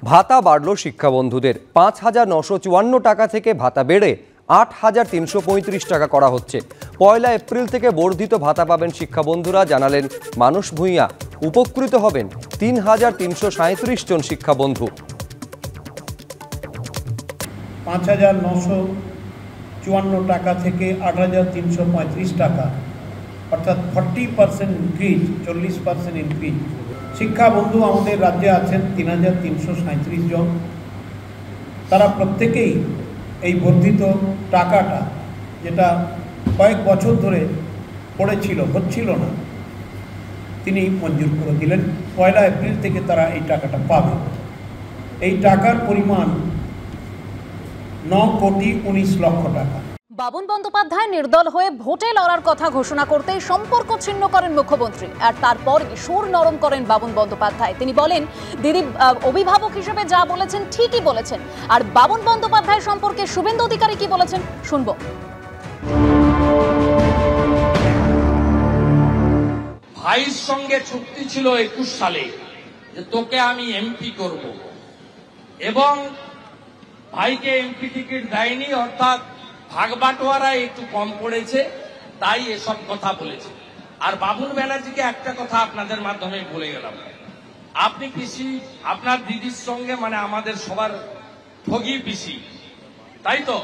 ভাতা বাড়ল শিক্ষাবন্ধুদের ৫,৯৫৪ টাকা থেকে ভাতা বেড়ে ৮,৩৩৫ টাকা করা হচ্ছে। ১ এপ্রিল থেকে বর্ধিত ভাতা পাবেন শিক্ষাবন্ধুরা, জানালেন মানস ভূঁইয়া। উপকৃত হবেন ৩,৩৩৭ জন শিক্ষাবন্ধু। ৫,৯৫৪ টাকা থেকে ৮,৩৩৫ টাকা, অর্থাৎ 40% ইনক্রিজ, 40% ইনক্রিজ। শিক্ষাবন্ধু আমাদের রাজ্যে আছেন ৩,৩৩৭ জন। তারা প্রত্যেকেই এই বর্ধিত টাকাটা, যেটা কয়েক বছর ধরে পড়েছিল, হচ্ছিল না, তিনি মঞ্জুর করে দিলেন। ১ এপ্রিল থেকে তারা এই টাকাটা পাবে। এই টাকার পরিমাণ ৯,১৯,০০,০০০ টাকা। বাবুন বন্দ্যোপাধ্যায় নির্দল হয়ে ভোটে লড়ার কথা ঘোষণা করতেই সম্পর্ক ছিন্ন করেন মুখ্যমন্ত্রী, আর তারপর সুর নরম করেন বাবুন বন্দ্যোপাধ্যায়। তিনি বলেন, দিদি অভিভাবক হিসেবে যা বলেছেন ঠিকই বলেছেন। আর বাবুন বন্দ্যোপাধ্যায় সম্পর্কে শুভেন্দু অধিকারী কি বলেছেন শুনবো। ভাইয়ের সঙ্গে চুক্তি ছিল ২১ সালে যে তোকে আমি এমপি করব, এবং ভাইকে এমপি টিকিট দেয়নি, অর্থাৎ ভাগবাটোয়ারা একটু কম পড়েছে, তাই এসব কথা বলেছে। আর বাবুন ব্যানার্জিকে একটা কথা আপনাদের মাধ্যমে বলে গেলাম, আপনি পিসি আপনার দিদির সঙ্গে, মানে আমাদের সবার ঠগি পিসি, তাই তো?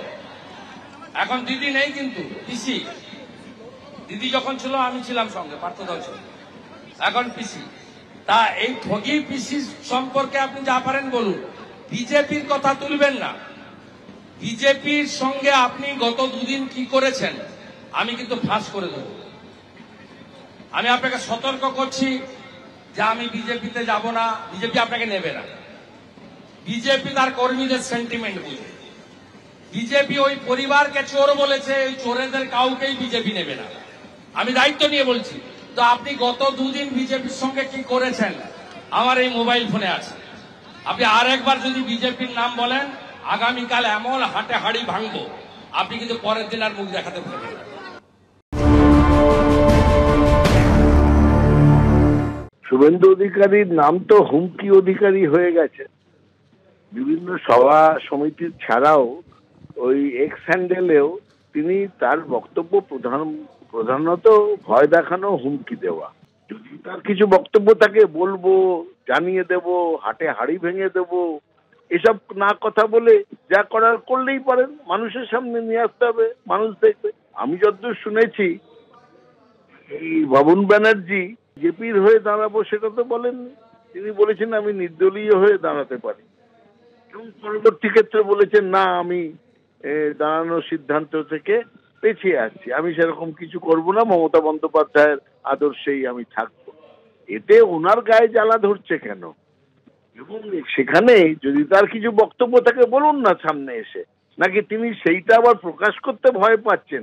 এখন দিদি নেই, কিন্তু পিসি। দিদি যখন ছিল আমি ছিলাম সঙ্গে, পার্থদল ছিল, এখন পিসি। তা এই ঠগি পিসি সম্পর্কে আপনি যা পারেন বলুন, বিজেপির কথা তুলবেন না। বিজেপির সঙ্গে আপনি গত দুদিন কি করেছেন আমি কিন্তু ফাঁস করে দেব। আমি আপনাকে সতর্ক করছি যে আমি বিজেপিতে যাব না, বিজেপি আপনাকে নেবে না। বিজেপি তার কর্মীদের সেন্টিমেন্ট বুঝে। বিজেপি ওই পরিবারকে চোর বলেছে, ওই চোরেদের কাউকেই বিজেপি নেবে না। আমি দায়িত্ব নিয়ে বলছি। তো আপনি গত দুদিন বিজেপির সঙ্গে কি করেছেন আমার এই মোবাইল ফোনে আছে। আপনি আর একবার যদি বিজেপির নাম বলেন, আগামীকাল এমন হাটে হাড়ি ভাঙবো, আপনি কিন্তু পরের দিন আর মুখ দেখাতে পারবেন না। শুভেন্দু অধিকারীর নাম তো হুমকি অধিকারী হয়ে গেছে। বিভিন্ন সভা সমিতির ছাড়াও ওই এক্স হ্যান্ডেলেও তিনি তার বক্তব্য প্রধানত ভয় দেখানো, হুমকি দেওয়া। যদি তার কিছু বক্তব্য থাকে বলবো, জানিয়ে দেব, হাটে হাড়ি ভেঙে দেব, এসব না কথা বলে যা করার করলেই পারেন। মানুষের সামনে নিয়ে আসতে হবে, মানুষ দেখবে। আমি যতদূর শুনেছি, এই বাবুন ব্যানার্জি বিজেপির হয়ে দাঁড়াবো সেটা তো বলেননি। তিনি বলেছেন আমি নির্দলীয় হয়ে দাঁড়াতে পারি, এবং পরবর্তী ক্ষেত্রে বলেছেন না, আমি দাঁড়ানোর সিদ্ধান্ত থেকে পেছিয়ে আসছি, আমি সেরকম কিছু করব না, মমতা বন্দ্যোপাধ্যায়ের আদর্শেই আমি থাকবো। এতে ওনার গায়ে জ্বালা ধরছে কেন? এবং সেখানে যদি তার কিছু বক্তব্য থাকে বলুন না সামনে এসে, নাকি তিনি সেইটা আবার প্রকাশ করতে ভয় পাচ্ছেন?